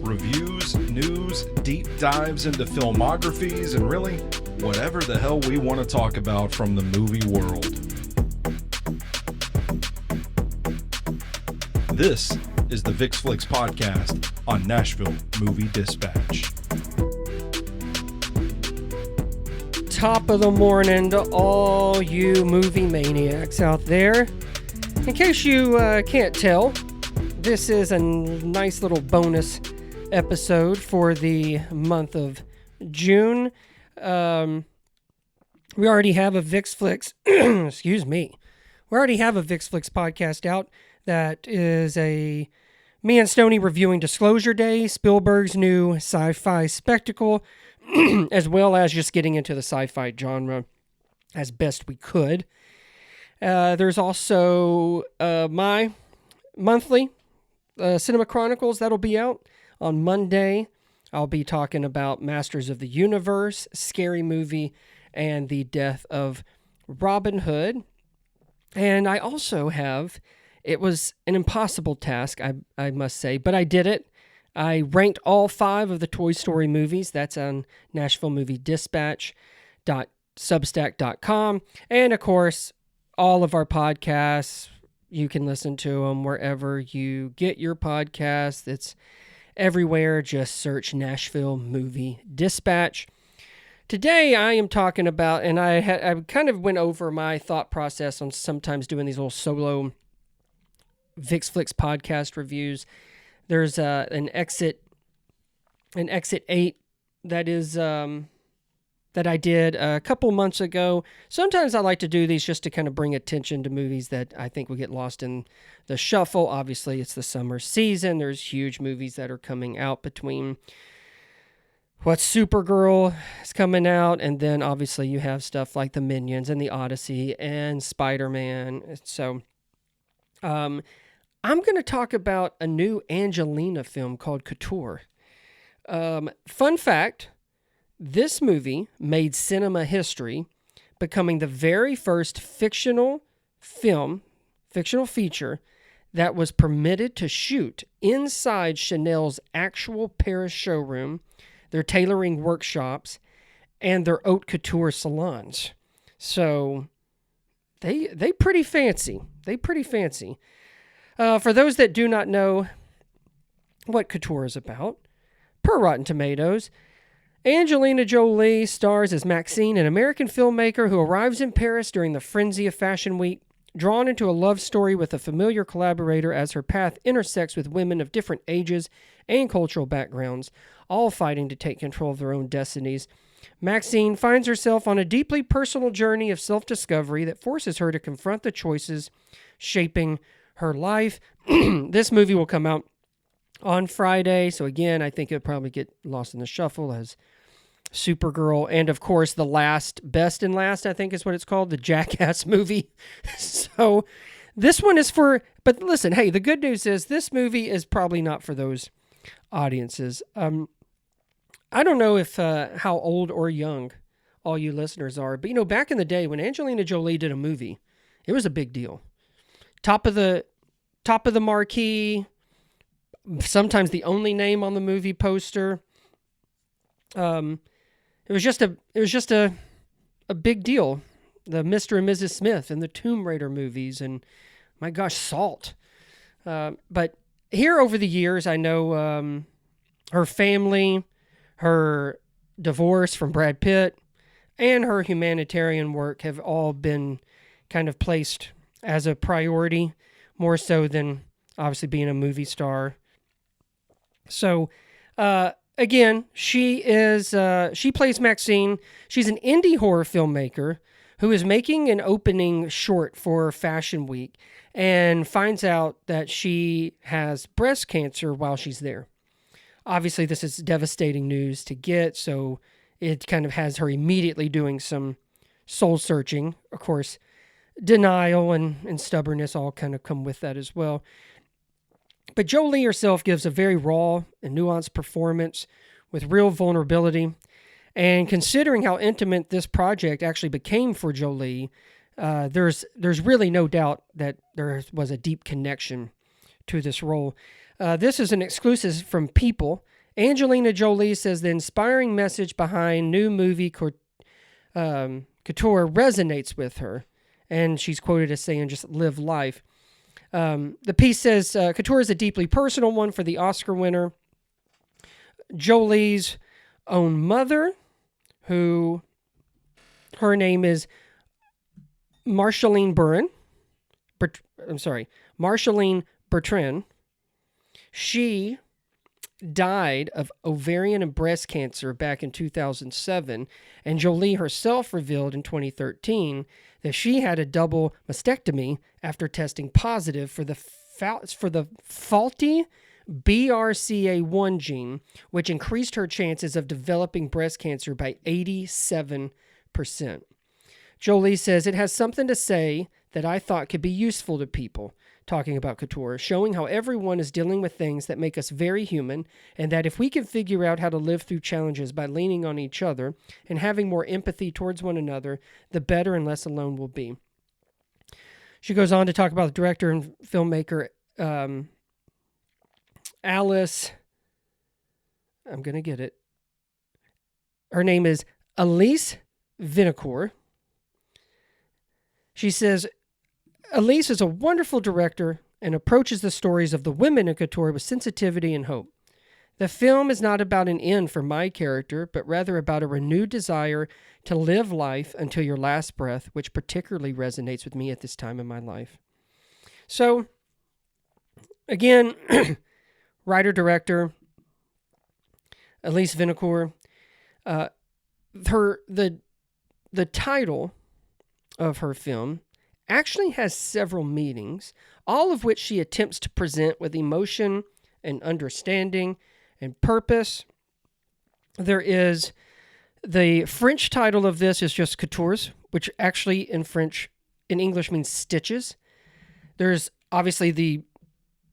Reviews, news, deep dives into filmographies, and really, whatever the hell we want to talk about from the movie world. This is the Vick podcast on Nashville Movie Dispatch. Top of the morning to all you movie maniacs out there. In case you can't tell, this is a nice little bonus episode for the month of June. We already have a VixFlix, excuse me. We already have a VixFlix podcast out that is a me and Stoney reviewing Disclosure Day, Spielberg's new sci-fi spectacle, as well as just getting into the sci-fi genre as best we could. There's also my monthly Cinema Chronicles that'll be out on Monday. I'll be talking about Masters of the Universe, Scary Movie, and the death of Robin Hood. And I also have, it was an impossible task, I must say, but I did it. I ranked all 5 of the Toy Story movies. That's on NashvilleMovieDispatch.substack.com. And of course, all of our podcasts, you can listen to them wherever you get your podcasts. It's everywhere. Just search Nashville Movie Dispatch. Today, I am talking about, and I kind of went over my thought process on sometimes doing these little solo VixFlix podcast reviews. There's an Exit 8 that is that I did a couple months ago. Sometimes I like to do these just to kind of bring attention to movies that I think will get lost in the shuffle. Obviously, it's the summer season. There's huge movies that are coming out between Supergirl is coming out, and then obviously you have stuff like the Minions and the Odyssey and Spider-Man. So I'm going to talk about a new Angelina film called Couture. Fun fact, this movie made cinema history, becoming the very first fictional feature that was permitted to shoot inside Chanel's actual Paris showroom, their tailoring workshops, and their haute couture salons. So they pretty fancy. For those that do not know what Couture is about, per Rotten Tomatoes, Angelina Jolie stars as Maxine, an American filmmaker who arrives in Paris during the frenzy of Fashion Week, drawn into a love story with a familiar collaborator as her path intersects with women of different ages and cultural backgrounds, all fighting to take control of their own destinies. Maxine finds herself on a deeply personal journey of self-discovery that forces her to confront the choices shaping her life. This movie will come out on Friday, so again, I think it'll probably get lost in the shuffle as Supergirl, and of course the best and last, I think is what it's called, the Jackass movie. So this one is but listen, hey, the good news is this movie is probably not for those audiences. I don't know if how old or young all you listeners are, but back in the day when Angelina Jolie did a movie, it was a big deal. Top of the marquee, sometimes the only name on the movie poster. It was just a big deal. The Mr. and Mrs. Smith and the Tomb Raider movies, and my gosh, Salt. But here over the years, I know her family, her divorce from Brad Pitt, and her humanitarian work have all been kind of placed as a priority, more so than obviously being a movie star. So, again, she plays Maxine. She's an indie horror filmmaker who is making an opening short for Fashion Week and finds out that she has breast cancer while she's there. Obviously, this is devastating news to get, so it kind of has her immediately doing some soul searching. Of course, denial and stubbornness all kind of come with that as well. But Jolie herself gives a very raw and nuanced performance with real vulnerability. And considering how intimate this project actually became for Jolie, there's really no doubt that there was a deep connection to this role. This is an exclusive from People, Angelina Jolie says the inspiring message behind new movie Couture resonates with her. And she's quoted as saying, just live life. The piece says, Couture is a deeply personal one for the Oscar winner. Jolie's own mother, who her name is Marceline Bertrand. She died of ovarian and breast cancer back in 2007, and Jolie herself revealed in 2013 that she had a double mastectomy after testing positive for the faulty BRCA1 gene, which increased her chances of developing breast cancer by 87%. Jolie says, it has something to say that I thought could be useful to people, talking about Couture, showing how everyone is dealing with things that make us very human, and that if we can figure out how to live through challenges by leaning on each other and having more empathy towards one another, the better and less alone we'll be. She goes on to talk about the director and filmmaker Alice. I'm going to get it. Her name is Elise Vinocour. She says, Elise is a wonderful director and approaches the stories of the women in Couture with sensitivity and hope. The film is not about an end for my character, but rather about a renewed desire to live life until your last breath, which particularly resonates with me at this time in my life. So, again, writer-director Elise Vinocour, the title of her film actually has several meanings, all of which she attempts to present with emotion and understanding and purpose. There is the French title of this is just Coutures, which actually in English means stitches. There's obviously the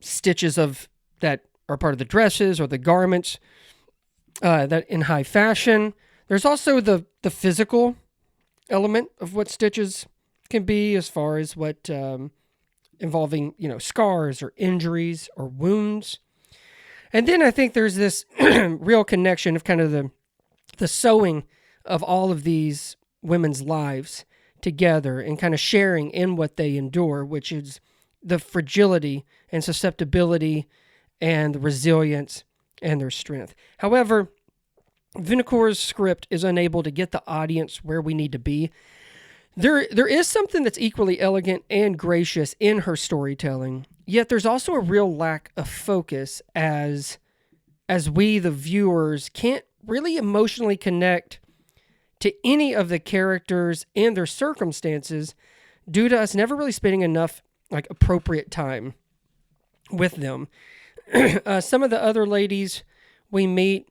stitches of that are part of the dresses or the garments that in high fashion. There's also the physical element of what stitches can be, as far as what involving, scars or injuries or wounds. And then I think there's this real connection of kind of the sewing of all of these women's lives together and kind of sharing in what they endure, which is the fragility and susceptibility and the resilience and their strength. However, Vinocour's script is unable to get the audience where we need to be. There is something that's equally elegant and gracious in her storytelling, yet there's also a real lack of focus as we, the viewers, can't really emotionally connect to any of the characters and their circumstances due to us never really spending enough appropriate time with them. Some of the other ladies we meet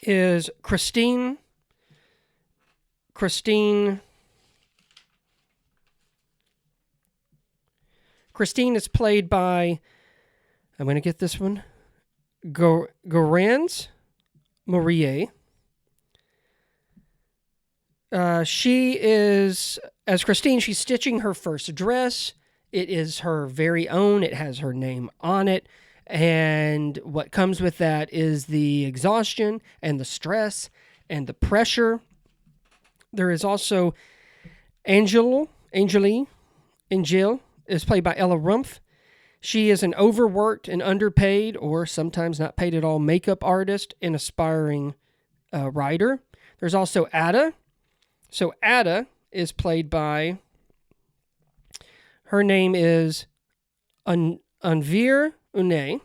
is Christine is played by, I'm going to get this one, Garance Maurier. She is, as Christine, she's stitching her first dress. It is her very own. It has her name on it. And what comes with that is the exhaustion and the stress and the pressure. There is also Angel is played by Ella Rumpf. She is an overworked and underpaid, or sometimes not paid at all, makeup artist and aspiring writer. There's also Ada. So Ada is played by, her name is Anvir Une.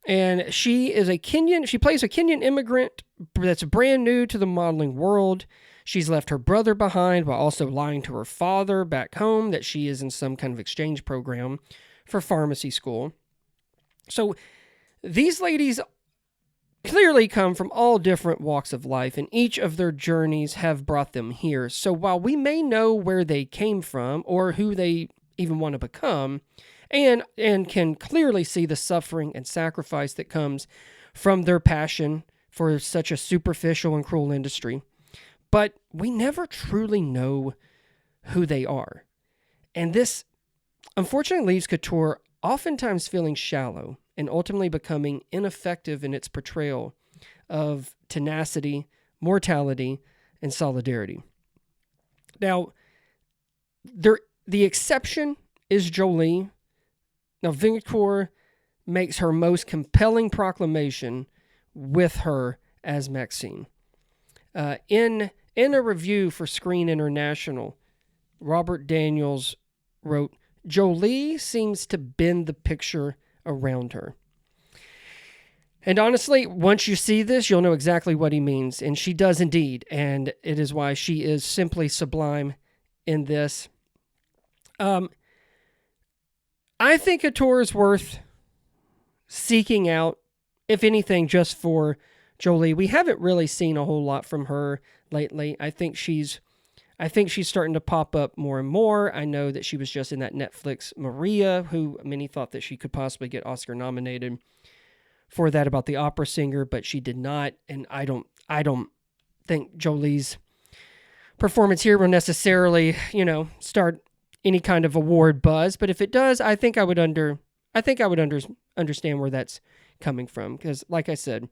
And she plays a Kenyan immigrant that's brand new to the modeling world. She's left her brother behind while also lying to her father back home that she is in some kind of exchange program for pharmacy school. So these ladies clearly come from all different walks of life, and each of their journeys have brought them here. So while we may know where they came from or who they even want to become, and can clearly see the suffering and sacrifice that comes from their passion for such a superficial and cruel industry, but we never truly know who they are. And this, unfortunately, leaves Couture oftentimes feeling shallow and ultimately becoming ineffective in its portrayal of tenacity, mortality, and solidarity. Now, the exception is Jolie. Now, Victor makes her most compelling proclamation with her as Maxine. In a review for Screen International, Robert Daniels wrote, Jolie seems to bend the picture around her. And honestly, once you see this, you'll know exactly what he means. And she does indeed. And it is why she is simply sublime in this. I think Couture is worth seeking out, if anything, just for Jolie. We haven't really seen a whole lot from her lately. I think she's starting to pop up more and more. I know that she was just in that Netflix Maria, who many thought that she could possibly get Oscar nominated for that, about the opera singer, but she did not. And I don't think Jolie's performance here will necessarily, start any kind of award buzz. But if it does, I think I would understand where that's coming from. Because, like I said,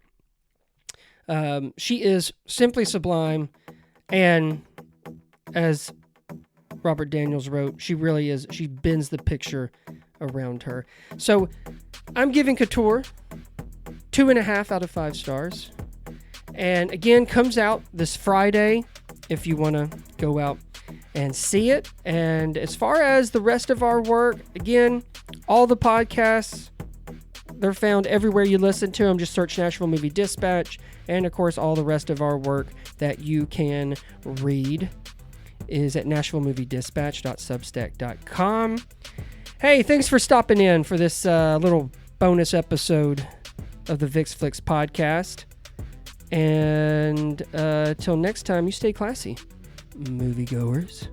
she is simply sublime, and as Robert Daniels wrote, she really is. She bends the picture around her. So I'm giving Couture 2.5 out of 5 stars. And again, comes out this Friday if you want to go out and see it. And as far as the rest of our work, again, all the podcasts, they're found everywhere you listen to them. Just search Nashville Movie Dispatch. And of course, all the rest of our work that you can read is at nashvillemoviedispatch.substack.com. Hey, thanks for stopping in for this little bonus episode of the Vick's Flicks podcast. And till next time, you stay classy, moviegoers.